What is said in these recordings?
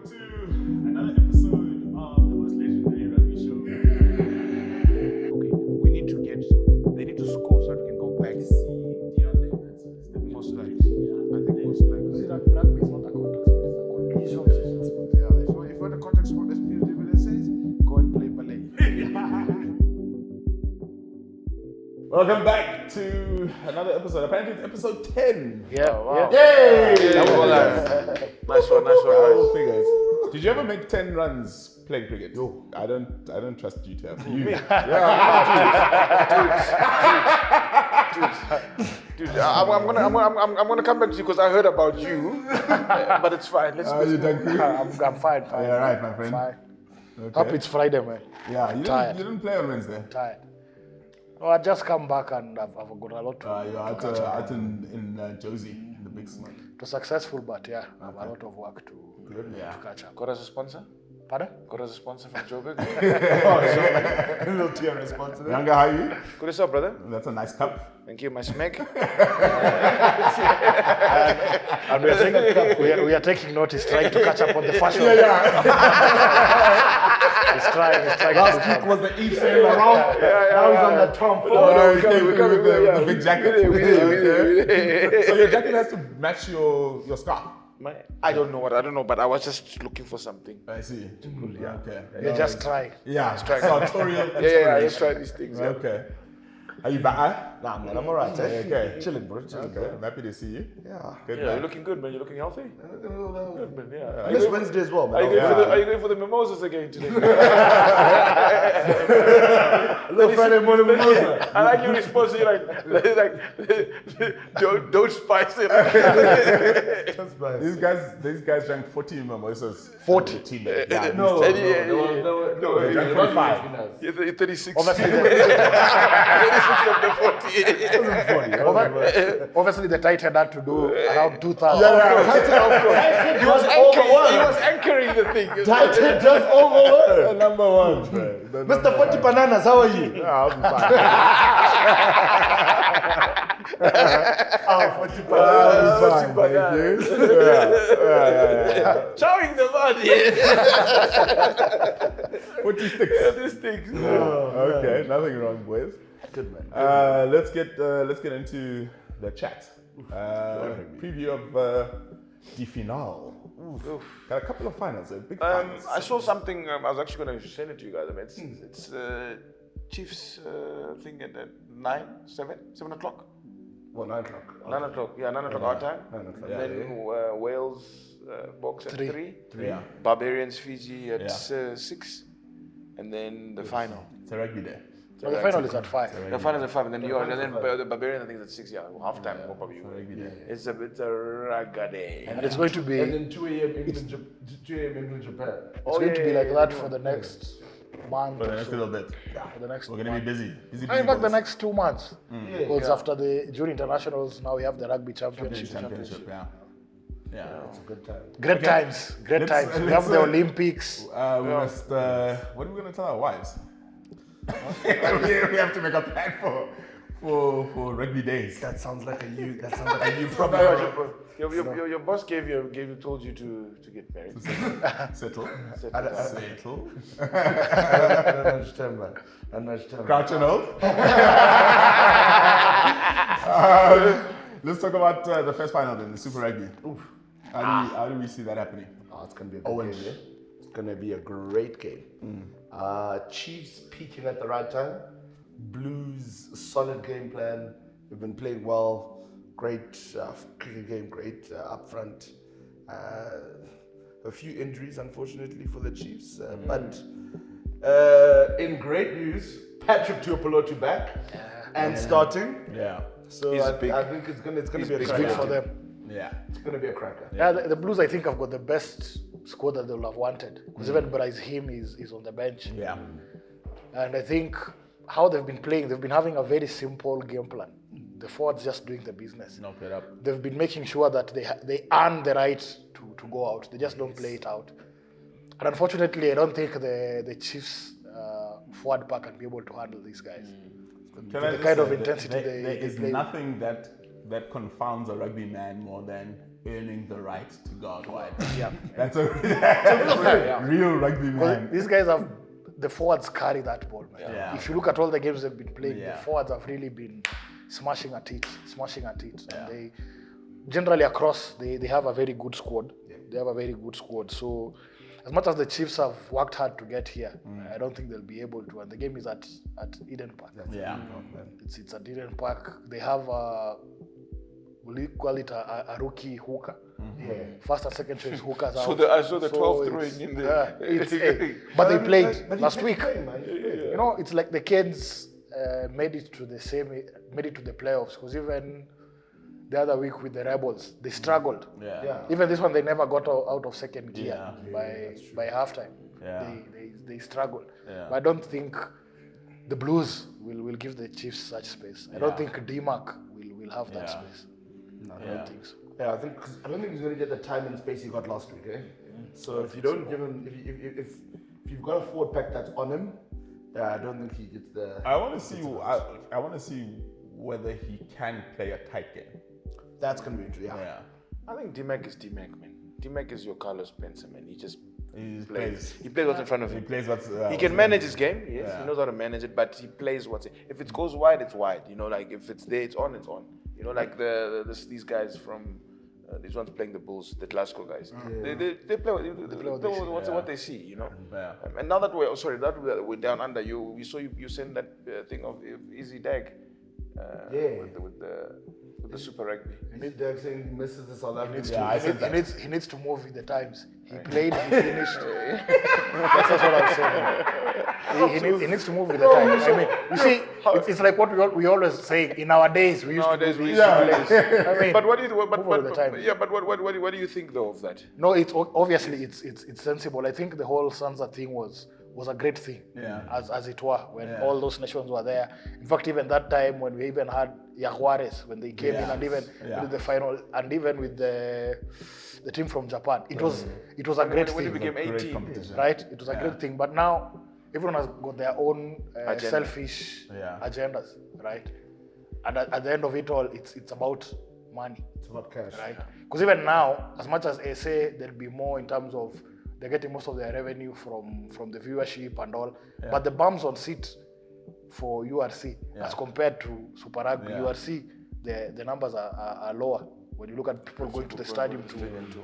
welcome to another episode of the most legendary rugby show. Okay, they need to score so that we can go back. See Deontay, that's the most likely. Yeah, I think most likely. See, that rugby is not a contact sport, it's a condition sport. Yeah, if you want a contact sport, as Peter David says, go and play ballet. Welcome back to another episode. Apparently it's episode 10. Yeah, wow. Yay! Nice one, Double figures. Did you ever make 10 runs playing cricket? No. I don't trust you to have. You. Dude, I'm gonna come back to you because I heard about you, but it's fine. Let's You done good? I'm fine. Yeah, right, my friend. Fine. Okay. Hope it's Friday, man. Yeah, you didn't play on Wednesday. Tired. Oh, I just come back and I've got a lot to You're out in Josie, in the big smoke. It was successful, but yeah, I have a lot of work to catch up. Got us a sponsor? Pardon? Got us a sponsor from Joburg? A little tear response to that. Younger, how are you? Good yourself, brother. That's a nice cup. Thank you, my smeg. And we are taking note. He's trying to catch up on the fashion. He's trying. Last week was the Yves Saint Laurent. Now he's on the Tom Ford. we're coming, with the big jacket. We did. So your jacket has to match your scarf. I don't know, but I was just looking for something. I see. Yeah. Okay. You just try. Yeah. try. Sartorial. Yeah, I just try these things. Yeah. Okay. Are you back? Nah, man, I'm alright. Okay. Chilling, bro. Chilling, Okay. I'm happy to see you. Yeah. Good Yeah, man. you're looking good, man. You're looking healthy. Good, man. Yeah. This Wednesday as well, man. Are you going for the mimosas again today? Little Friday morning mimosa. I like your response. You're like don't spice it. These guys drank 40 mimosas. 40. Yeah. No, They drank 25. You're 36. Obviously, 36 of the 40. obviously the tight head had to do around 2,000. He was anchoring the thing. Titan just overworked. Number one. Mr. 40 Bananas, how are you? I'll be fine. 40 Bananas. Thank you. Yeah. Chowing the body. 40 sticks. These things. Okay, nothing wrong, boys. Good, man. Let's get into the chat. Preview of the finale. Got a couple of finals, big finals. I saw something. I was actually going to send it to you guys. I mean, it's Chiefs thing at 7 o'clock. What, 9 o'clock? 9 o'clock. Yeah, 9 o'clock our time. 9 o'clock. And then Wales box at 3. Yeah. Barbarians Fiji at 6. And then the final. It's a rugby day. So the final is at 5. The final is at 5, and then the Barbarian I think is at 6. Yeah, half time. Probably. It's a rugby day. And it's going to be And then 2 a.m. England, Japan. it's going to be like that for the next month. For the or next so. little bit. For the next We're going to be busy. Busy In fact, the boys. next 2 months. Because after the June internationals, now we have the rugby championship. Championship, yeah. Yeah. It's a good time. Great times. We have the Olympics. We must. What are we going to tell our wives? we have to make a plan for rugby days. That sounds like a you problem. Your boss told you to get married. Settle. I don't understand, man. I don't understand. Crouch and hold. Let's talk about the first final then, the Super Rugby. How do we see that happening? Oh, it's going to be a good game, yeah? It's going to be a great game. Chiefs peaking at the right time. Blues, solid game plan. We've been playing well. Great cricket game, great up front. A few injuries, unfortunately, for the Chiefs. But in great news, Patrick Tuipulotu back and starting. Yeah. So I think it's gonna be a It's cracker big for them. Yeah. It's gonna be a cracker. Yeah, the Blues, I think, have got the best squad that they will have wanted. Because even Bryce Him is on the bench. Yeah. And I think how they've been playing, they've been having a very simple game plan. The forwards just doing the business. Knock it up. They've been making sure that they earn the right to go out. They just don't play it out. And unfortunately, I don't think the Chiefs forward pack can be able to handle these guys. The kind of intensity there they is play. nothing that confounds a rugby man more than earning the right to go out wide. Yeah. That's a real rugby man. These guys have the forwards carry that ball, man. Yeah. If you look at all the games they've been playing, Yeah. the forwards have really been smashing at it. Yeah. And they generally across they have a very good squad. They have a very good squad. So as much as the Chiefs have worked hard to get here, I don't think they'll be able to. And the game is at Eden Park. Yeah. It's at Eden Park. They have will you call it a rookie hooker? First and second choice hookers out. I saw the 12 throwing in the. But they played But last he's week. playing, man. He's playing. You know, it's like the kids made it to the playoffs, because even the other week with the Rebels, they struggled. Yeah. Even this one, they never got out of second gear Yeah. by halftime. Yeah. They struggled. Yeah. But I don't think the Blues will give the Chiefs such space. I don't think D-Mark will have that space. No, I don't think so. Yeah, I don't think he's going to get the time and space he got last week. So if you don't give him, if you've got a forward pack that's on him, I don't think he gets the. I want to see. I want to see whether he can play a tight game. That's going to be interesting. Yeah. I think D-Mac is D-Mac, man. D-Mac is your Carlos Spencer, man. He just He plays. He plays what's in front of He him. plays what's. He can manage his game, yes. Yeah. He knows how to manage it, but he plays what's in. If it goes wide, it's wide. You know, like if it's there, it's on, it's on. You know, like these guys from these ones playing the Bulls, the Glasgow guys. They play what they see. You know. Yeah. And now that we're down under, we saw you send that thing of Easy Dag. With the Super Rugby. Mid Dirk saying he misses the South African. Yeah, I said that. He needs to move with the times. He played, he finished. That's what I'm saying. He needs to move with the times. I mean, you see, it's like what we always say. In our days, we used to do this. I mean, But what do you move with the times. what do you think though of that? No, it's obviously it's sensible. I think the whole Sansa thing was a great thing, as it were, when all those nations were there. In fact, even that time when we even had Jaguares when they came in, and even with the final, and even with the team from Japan, it was a great When thing. it became Great 18, competition. Right? It was a great thing. But now everyone has got their own Agenda. selfish agendas, right? And at the end of it all, it's about money, It's about cash. right? Because even now, as much as I say there'll be more in terms of they're getting most of their revenue from the viewership and all, but the bums on seat for URC as compared to Super Rugby, URC, the numbers are lower when you look at people going to the stadium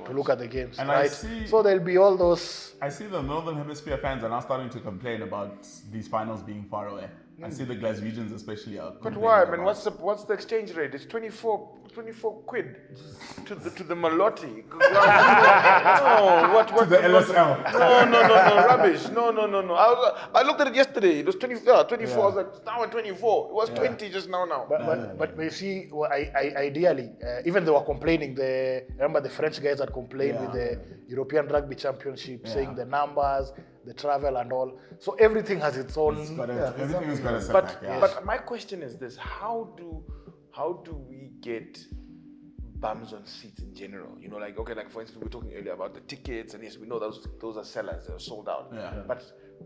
to look at the games, And I right? see- So there'll be all those. I see the Northern Hemisphere fans are now starting to complain about these finals being far away. I see the Glaswegians especially are. But complaining why? I mean, about- what's the exchange rate? It's 24 quid to the Malotti. No, what To the LSL. No, rubbish. No. I looked at it yesterday. It was 24. I was like, now at 24. It was 20 just now. But you see, well, ideally, even they were complaining. Remember the French guys had complained with the European Rugby Championship, saying the numbers, the travel, and all. So everything has its own. Everything has got a setback. But my question is this: How do we get bums on seats in general? You know, like for instance, we were talking earlier about the tickets, and yes, we know those are sellers, they're sold out. But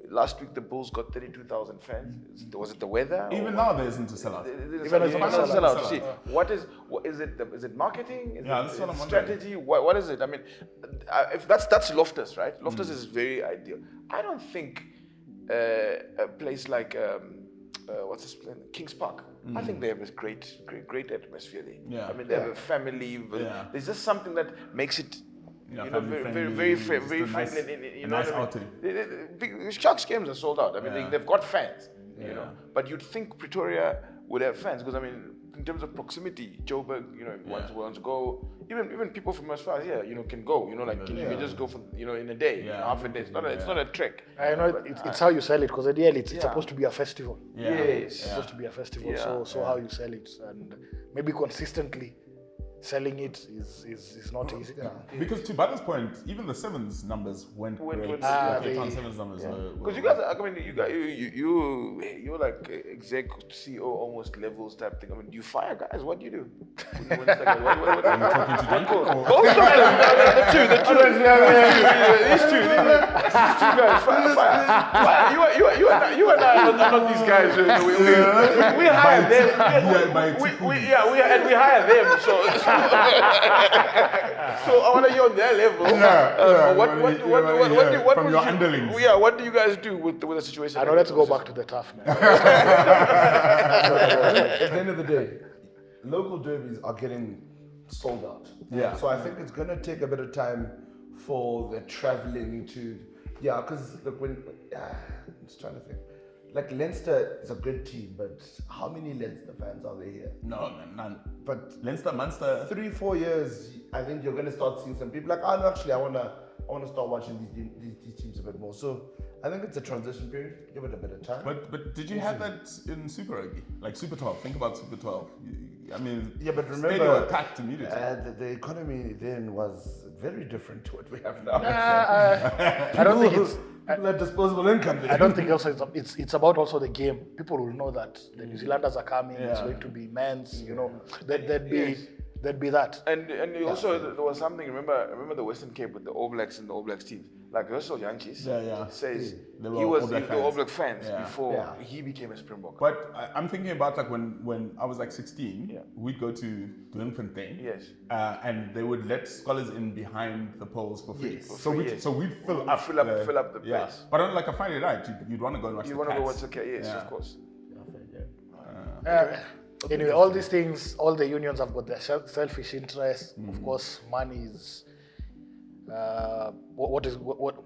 last week the Bulls got 32,000 fans. Was it the weather? Even now there isn't a sellout. Even as a sellout. See, what is it? Is it marketing? Is that's what I'm strategy? What is it? I mean, if that's Loftus, right? Loftus is very ideal. I don't think a place like what's this place? Kings Park. I think they have a great atmosphere there. Yeah. I mean, they have a family. There's just something that makes it. Family Very nice, friendly. a nice outing. The Sharks games are sold out. I mean, they've got fans. You know, but you'd think Pretoria would have fans because I mean, in terms of proximity, Joburg, wants to go. Even people from as far as here, can go. You can just go for in a day, half a day. It's not a trek. I know it's how you sell it, because ideally it's supposed to be a festival. Yeah. Yes. It's supposed to be a festival. So how you sell it, and maybe consistently selling it is not easy. Because to Bada's point, even the Sevens numbers went great. Cape Town Sevens numbers were. Because you guys, you're like exec CEO almost levels type thing. I mean, do you fire guys? What do you do? What Are you talking to Duncan or? both of them, the two these two guys, fire. You and I are not these guys. We hire them. We hire them. So So I want to hear on their level. From your underlings. Yeah, what do you guys do with the situation? I know, let's go back to the tough, man. At the end of the day, local derbies are getting sold out. Yeah. So I think it's going to take a bit of time for the traveling to, because look, I'm just trying to think. Like Leinster is a good team, but how many Leinster fans are there here? No, none. But Leinster, Munster. 3-4 years, I think you're going to start seeing some people like, oh, no, actually, I want to start watching these teams a bit more. So I think it's a transition period. Give it a bit of time. But did you have that in Super Rugby? Like Super 12, think about Super 12. I mean, Yeah, but remember, stadium were packed immediately. the economy then was very different to what we have now. I don't think it's. People had disposable income. I don't think also it's about also the game. People will know that the New Zealanders are coming. It's going to be immense. You know, there'd be that. And also there was something. Remember the Western Cape with the All Blacks and the All Blacks teams. Like Russell Yankees says They he were was All Black the All fans. Black fans Yeah. before he became a Springbok. But I'm thinking about like when I was like 16, we'd go to Bloemfontein. Yes. And they would let scholars in behind the polls for free. Yes. So we'd fill up Fill up the place. But on like a Friday night, you'd want to go and watch You the want to go Cats. watch the Yes, of course. Anyway, all these things, all the unions have got their selfish interests. Of course, money is what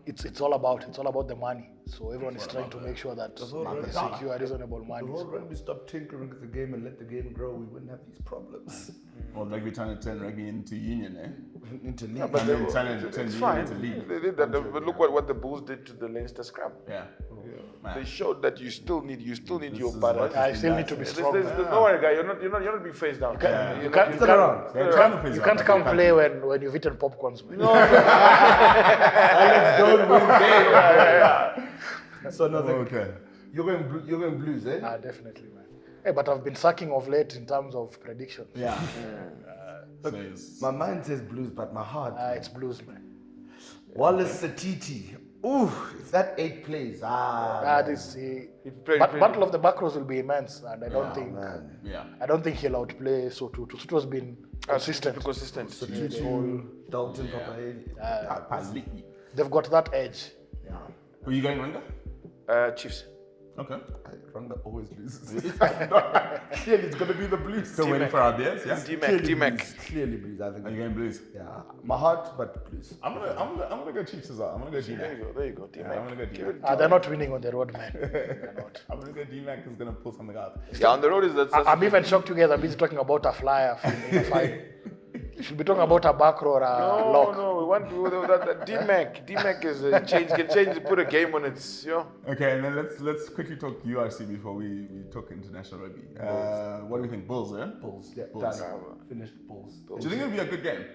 it's all about. It's all about the money. So everyone is trying to make sure that they secure reasonable money. The whole rugby stopped tinkering with the game and let the game grow, we wouldn't have these problems. Or rugby trying to turn rugby into union, eh? Into league. And then trying to turn It's union fine. into league. They did that. But look what the Bulls did to the Leinster scrum. Yeah. They showed that you still need your is butter. what I still need to be There's strong. no worry, guy. You're not being phased down. You You're can't, not- you can't, They're trying to face you up, can't but come they play when you've eaten popcorns. Man. So no, Okay. you're going blues, eh? Definitely, man. Hey, but I've been sucking of late in terms of predictions. Yeah. My mind says blues, but my heart. It's blues, man. Wallace Satiti. Ooh, if that 8 plays, Battle of the back rows will be immense, and I don't think man. Yeah. I don't think he'll outplay Soto. Soto's been consistent. Consistent. Satiti, Dalton, Papaeli. They've got that edge. Who are you going, Ranga? Chiefs. Okay. Ranga always loses. Clearly, it's going to be the blues. Still waiting for our beers, yeah? D-Mac. Clearly blues, I think. Are you going blues? Yeah, my heart, but blues. I'm gonna go Chiefs as well. I'm gonna go D-Mac. There you go. D-Mac. I'm gonna go D-Mac. They're not winning on the road, man. They're not. I'm gonna go D-Mac is gonna pull something out. Yeah, on the road is that. I'm even shocked you guys are busy talking about a flyer in a fight. You should be talking about a back row or a lock. No, we want to that D-Mac. D-Mac is can change, put a game on its, Okay, and then let's quickly talk URC before we talk international rugby. What do we think? Bulls, yeah? Bulls, yeah, Bulls. done. Finished Bulls. Do you think it'll be a good game?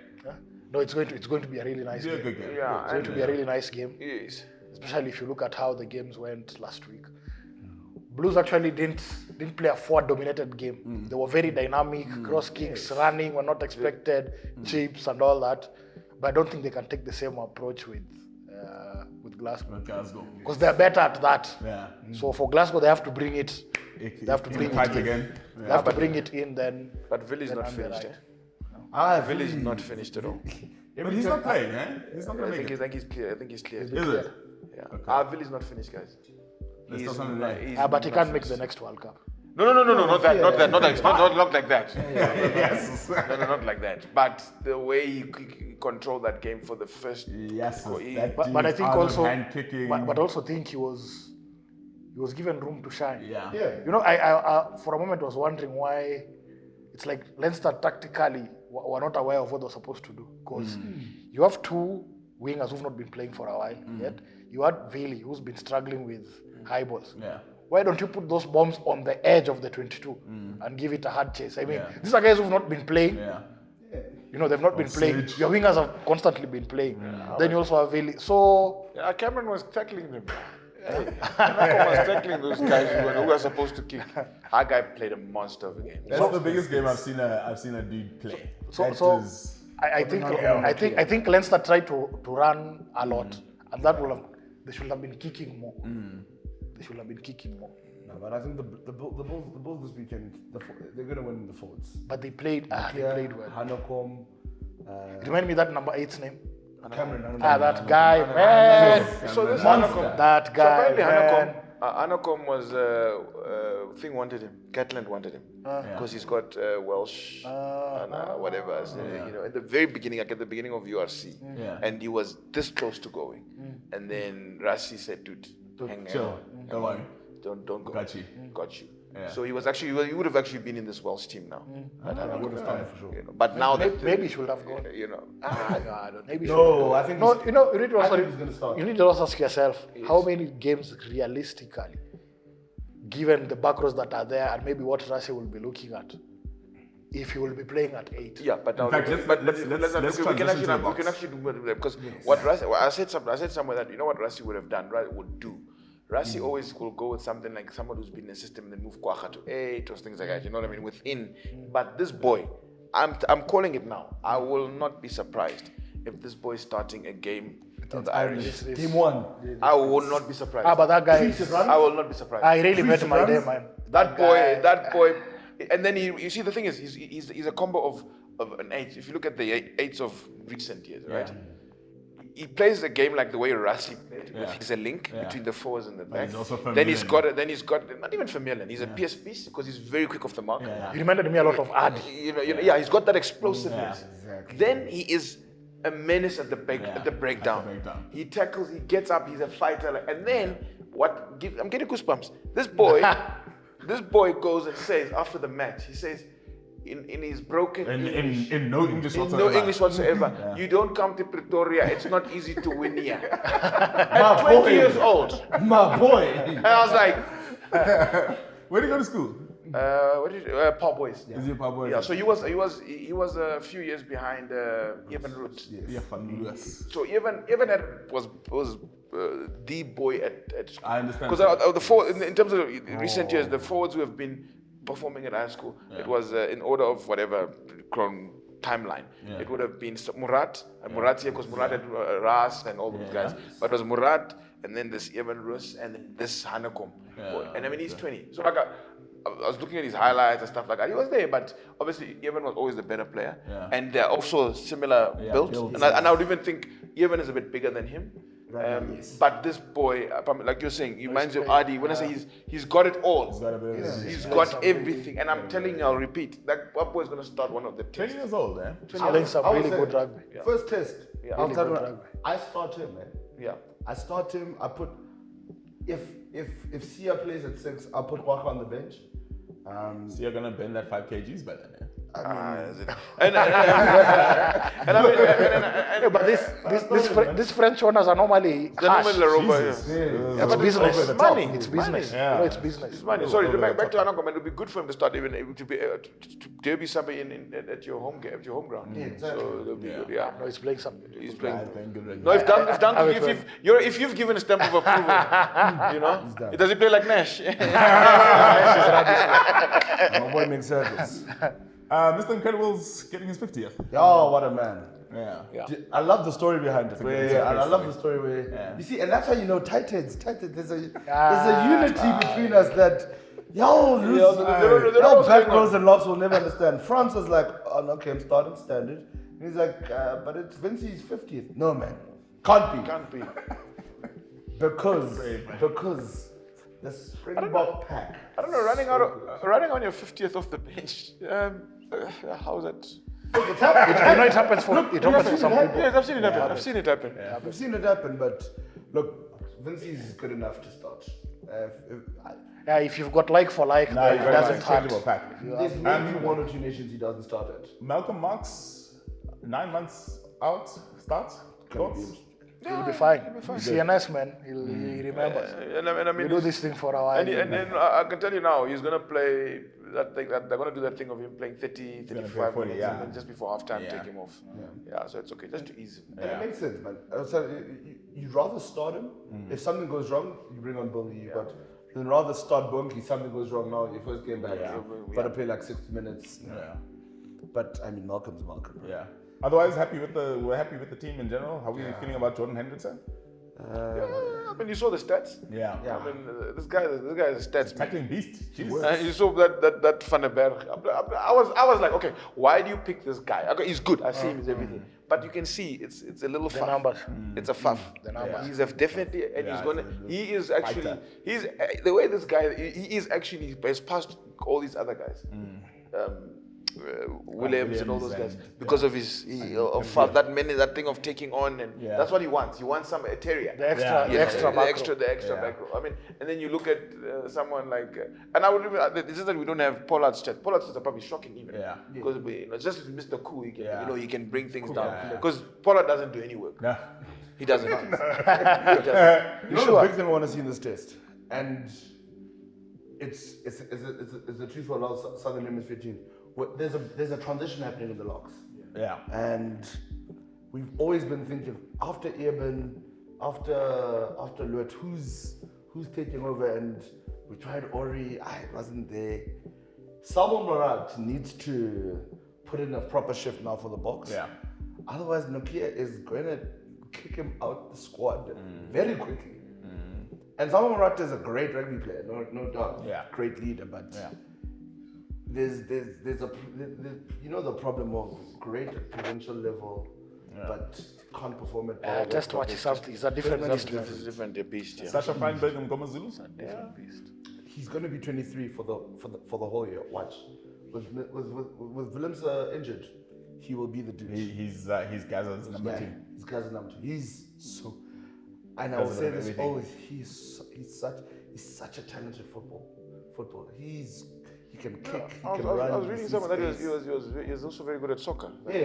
No, it's going to be a really nice It'll be a game. good game. Yeah, It's going to be a really nice game, Yes. especially if you look at how the games went last week. Blues actually didn't play a forward-dominated game. They were very dynamic, cross kicks, running were not expected, chips and all that. But I don't think they can take the same approach with Glasgow Glasgow. because they're better at that. Yeah. So for Glasgow, they have to bring it. They have to In bring the it pipe in. again. They have to bring it in. Then But Vill's not I'm finished. right. Vill's not finished at all. But he's not playing, eh? He's not I gonna make think, it. I think he's clear. I think he's clear. Is it? Yeah. Vill's not finished, guys. There's still something there. but he can't make the next World Cup. No, not like that. Yes. No, not like that. But the way he controlled that game for the first. Yes. But I think also, hand kicking. but also think he was given room to shine. Yeah. You know, I for a moment was wondering why it's like Leinster tactically were not aware of what they're supposed to do because you have two wingers who've not been playing for a while yet. You had Vili who's been struggling with high balls. Yeah. Why don't you put those bombs on the edge of the 22 and give it a hard chase? I mean, these are guys who've not been playing. Yeah. You know, they've not been playing. Sage. Your wingers have constantly been playing. Then you also have Vili. So Yeah, Cameron was tackling them. Cameron was tackling those guys who were supposed to kick. Our guy played a monster of a game. That's the biggest game I've seen a dude play. I think Leinster tried to run a lot, and they should have been kicking more. They should have been kicking more. No, but I think the Bulls this weekend, they're going to win the forwards. But they played well. Hanekom. Remind me that number 8's name. Cameron. That guy, man. So this Monster. Hanekom. That guy, So apparently man. Hanekom was thing wanted him. Catalan wanted him because he's got Welsh and whatever. You know, at the very beginning, like at the beginning of URC, and he was this close to going, and then Rassi said, "Dude, hang on, Don't worry. don't go, Got you. got you." Yeah. So he would have actually been in this Welsh team now. I would have started for sure. You know, but now Maybe he should have gone. you know, I don't. Maybe No, I think No, you know, you need to I also, think he's gonna start. you need to also ask yourself how many games realistically, given the back rows that are there, and maybe what Rassi will be looking at, if he will be playing at 8. yeah. But now, In fact, let's we can transition to the actually box. do that because what Rassi, I said somewhere that you know what Rassi would have done, would do. Rassi always will go with something like someone who's been in the system and then move Kwacha to 8 or things like that. You know what I mean? Within, but this boy, I'm calling it now. I will not be surprised if this boy is starting a game of the Irish. Team 1. I will not be surprised. But that guy, I will not be surprised. I really met my runs? day, man. That boy, and then you see the thing is he's a combo of an 8. If you look at the 8s of recent years, right? He plays the game like the way Rassi played. He's a link between the forwards and the back. he's also Then he's Vermeulen. got not even Vermeulen. He's a PS piece because he's very quick off the mark. He reminded me a lot of Adi. You know, he's got that explosiveness. Exactly. Then he is a menace at the breakdown. He tackles, he gets up, he's a fighter. And then I'm getting goosebumps. This boy goes and says after the match, he says in his broken English, in no English in whatsoever. no English whatsoever. You don't come to Pretoria. It's not easy to win here. My At 20 boy. years old, My boy. and I was like, Where did you go to school? what did Paul Boys? Is he a pub boy? Yeah, so he was a few years behind Evan Root. Yeah, fun Lewis. So Evan was the boy at school. I understand. Because the forward in terms of recent years, the forwards who have been performing at high school, it was in order of whatever timeline. It would have been Murat and Murat here because Murat had Ras and all those guys. But it was Murat and then this Evan Rus and then this Hanekom boy. And I mean he's 20. So like I was looking at his highlights and stuff like that. He was there, but obviously Evan was always the better player. And they're also similar built. And I would even think Evan is a bit bigger than him. But this boy, like you're saying, he reminds you of Adi. When I say he's got it all. He's got everything. And I'm telling you, I'll repeat, that boy is going to start one of the 20 tests. years old, eh? He's playing some I would really say- good rugby. First test. I'll Really tell good you, rugby. I start him, man. Yeah. I start him. I put if Sia plays at 6, I'll put Waka on the bench. So you're gonna bend that 5 kgs by then, eh? But these French owners are normally harsh. It's business. It's money. It's business. Yeah. You know, it's business. It's money. Sorry, back to Hanekom, it would be good for him to start even to derby somebody at your home game, at your home ground. exactly. So it'll be good. Yeah. No, he's playing some. He's playing. I think good rugby. No, if you've given a stamp of approval, you know, does he play like Nash? My boy makes service. Mr. Incredible's getting his 50th. Oh, what a man. Yeah. I love the story behind it. it's a I great love the story where you see, and that's how you know tight heads. There's a unity between us that back rows and locks will never understand. France was like, oh, no, okay, I'm starting standard. And he's like, but it's Vincey's 50th. No, man, can't be because the Springbok pack. I don't know, running on your 50th off the bench. How's that? You know, it happens for some people. Yes, I've seen it happen. I've seen it happen. I've seen it happen, but look, Vincey's good enough to start. Yeah, if you've got like for like, Nah, it you got doesn't an hurt. incredible pack. There's maybe 1 or 2 nations he doesn't start at. Malcolm Marx, 9 months out, start. Thoughts? He'll be fine. CNS, man, he remembers. And I mean, We do this thing for a while. and I can tell you now, he's going to play that thing. They're going to do that thing of him playing 30, 35 40, minutes, yeah. and then just before halftime, Yeah. take him off. Yeah, so it's okay, just to ease him. And it makes sense, man. So you'd rather start him. If something goes wrong, you bring on Bongi. But you'd rather start Bongi. Something goes wrong now. Your first game back, you've got to play like 60 minutes. Yeah. But I mean, Malcolm's Malcolm. Yeah. Otherwise, we're happy with the team in general. How are we feeling about Jordan Hendrickson? I mean, you saw the stats. Yeah. I mean, this guy is a stats man. Tackling beast. Jesus. You saw that Van der Berg. I was like, okay, why do you pick this guy? Okay, he's good. I see him. He's everything. But you can see it's a little The fuff. numbers. It's a fuff. The numbers. He's definitely, and Yeah, he's gonna. He is actually. fighter. He's the way this guy. He is actually has passed all these other guys. Williams and all those guys and- because of his that thing of taking on, and Yeah. that's what he wants. He wants some a terrier. The extra, Yeah. the Yes, extra, the extra Yeah. back row. I mean, and then you look at someone like, and I would even. This is that we don't have Pollard's stats. Pollard's stats are probably shocking even. Yeah. Because just if you miss the coup, he can, Yeah. he can bring things Yeah. down. Because Pollard doesn't do any work. No. He doesn't. He doesn't. You know the big thing I want to see in this test, and it's the truth for a lot of Southern Hemisphere teams. There's a transition happening in the locks, Yeah. and we've always been thinking after Eben, after Luet, who's taking over, and we tried Ori, I wasn't there. Salman Morat needs to put in a proper shift now for the box. Yeah. Otherwise, Nokia is going to kick him out the squad very quickly. And Salman Morat is a great rugby player, no doubt. Yeah. Great leader, but Yeah. there's the problem of great at provincial level, but can't perform at all. Test watch is something. It's a different beast. It's a different beast. Yeah. Sasha Feinberg and Goma Zulu. Different beast. He's going to be 23 for the whole year. Watch, with Willems injured, he will be the dude. He's Gaza's number 2. He's Gaza number 2. He's so, and I will Does say it this everything. always. He's such a talented footballer. He can kick. He I can was run. reading he somewhere that sees he was also very good at soccer. Yeah.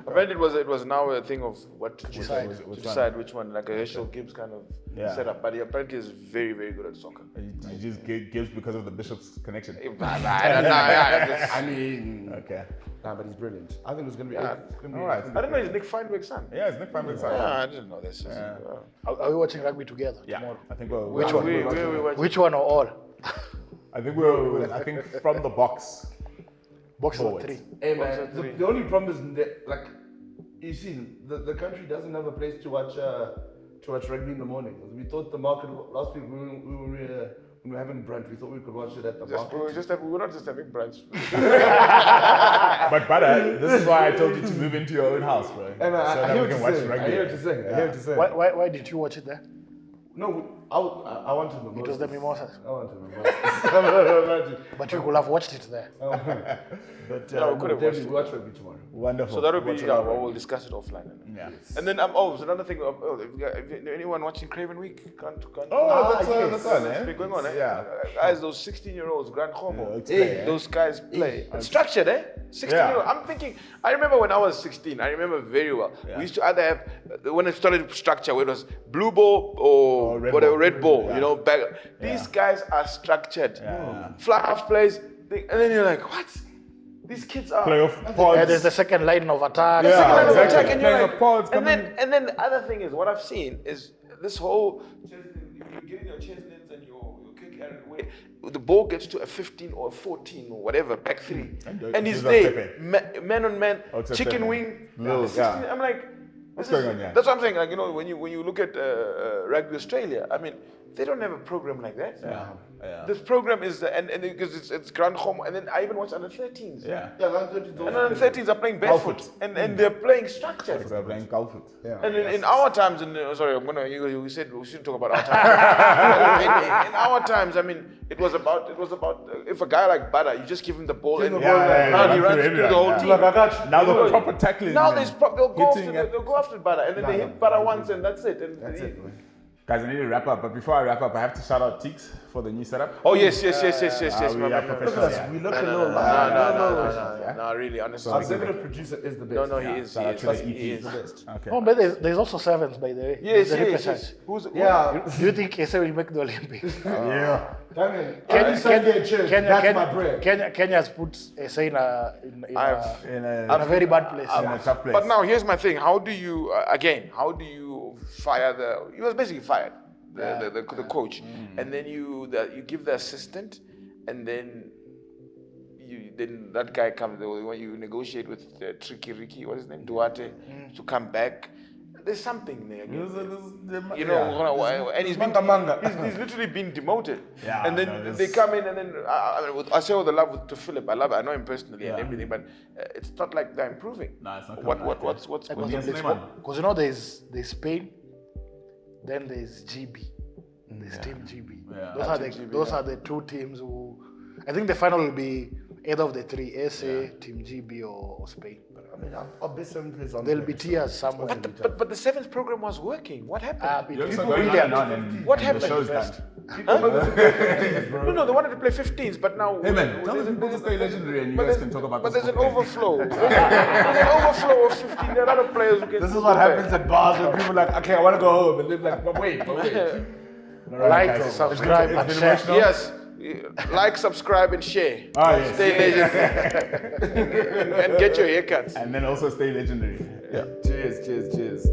Apparently it was now a thing of what to decide, which to one? decide which one, like a Herschel Gibbs kind of Yeah. setup. But he apparently is very, very good at soccer. He just gives because of the Bishop's connection. I don't know. I mean, Okay. nah, but he's brilliant. I think it's going to be. All right. I don't know. He's Nick Feinberg's son. Yeah, it's Nick Feinberg's son. Yeah, I didn't know this. Are we watching rugby together Yeah. tomorrow? I think we're. Which one? We Which one or all? I think from the box. Boxes of Forwards. 3. Hey man, the only problem is that, like, you see, the country doesn't have a place to watch rugby in the morning. We thought the market last week when we were having brunch, we thought we could watch it at the market. we were not just having brunch. But brother, this is why I told you to move into your own house, bro. Hey man, so I that hear we what can you're watch saying. rugby. I hear what you're saying. I hear what you're saying. Why did you watch it there? No, I wanted mimosas. It was the mimosas. I wanted mimosas. But you could have watched it there. But Yeah, we could have definitely watch rugby tomorrow. Wonderful. So that would be, we'll discuss it offline. Yeah. And then, so another thing, anyone watching Craven Week? Can't Oh, that's yes. on, it's eh? been going on, eh? Yeah. Guys, those 16-year-olds, Grand Homo, it's play, eh? those guys play. It's structured, eh? 16-year-old. I'm thinking, I remember when I was 16, I remember very well. Yeah. We used to either have, when it started structure, where it was blue ball or Red whatever, ball. red ball, Yeah. you know, back. These guys are structured. Yeah. Fly off plays, and then you're like, what? These kids are. Playoff pods. And there's the second line of attack. Yeah. Second line of exactly. attack, and you're Playing like, a pods and then the other thing is what I've seen is this whole you're getting your chestnuts and your kick carried away. The ball gets to a 15 or a 14 or whatever, back 3, and he's Jesus there, Pepe. man on man, Oh, it's a chicken Pepe. wing. Little, 16, yeah. I'm like, What's this going on here? That's what I'm saying. Like, you know, when you look at Rugby Australia, I mean, they don't have a program like that. Yeah. Yeah. This program is and because it's Grand Home, and then I even watch under 13s. Yeah. Yeah, that's what you And under 13s are playing barefoot, Barefoot. and they're playing structured. Because they're playing Calfoot. Yeah. And in our times, sorry, you said we shouldn't talk about our times. in our times, I mean, it was about if a guy like Bada, you just give him the ball and yeah, he yeah, runs yeah, through the whole yeah. team. Like I got you. Now the proper tackling. Now man. they'll go Hitting after Bada, and then they hit Bada once, and that's it. And That's it, man. Guys, I need to wrap up. But before I wrap up, I have to shout out Teeks for the new setup. Oh yes, yes. we my are man. professionals. We look a No, little no, really, honestly. Our executive producer is the best. No, he is. Shout out to the He EP. is. Okay. Oh, but there's also sevens, by the way. Yes, The yes. repechage. Who's Yeah. Do you think SA will make the Olympics? Yeah. That's my bread. Kenya's put SA in a In a very bad place. in a tough place. But now here's my thing. How do you fire the? He was basically fired, the coach, and then you give the assistant, and then that guy comes. When you negotiate with Tricky Ricky, what's his name, Duarte, to come back. there's something there. Again. You yeah. know, and he's been he's literally been demoted. Yeah, and then no, they come in, and then I say all the love to Philip. I know him personally and everything, but it's not like they're improving. Nah, it's not What's going on? Because you know there's Spain, then there's GB, there's Team GB. Yeah. Those are the two teams who, I think the final will be either of the three, SA, Team GB or Spain. I mean, I'll bet 7 plays on There'll be tears somewhere. But the sevens program was working. What happened? You're also People going really on and What the happened? show's done. No, they wanted to play 15s, but now. Hey man, tell the people to stay legendary and you guys can talk about But this. there's an overflow. There's an overflow of 15. There are a lot of players who can. This is what happens at bars when people are like, okay, I want to go home. And they're like, but wait. Like, subscribe, and share. Yes. Like, subscribe, and share. Ah, yes. Stay legendary. And get your haircuts. And then also stay legendary. Cheers.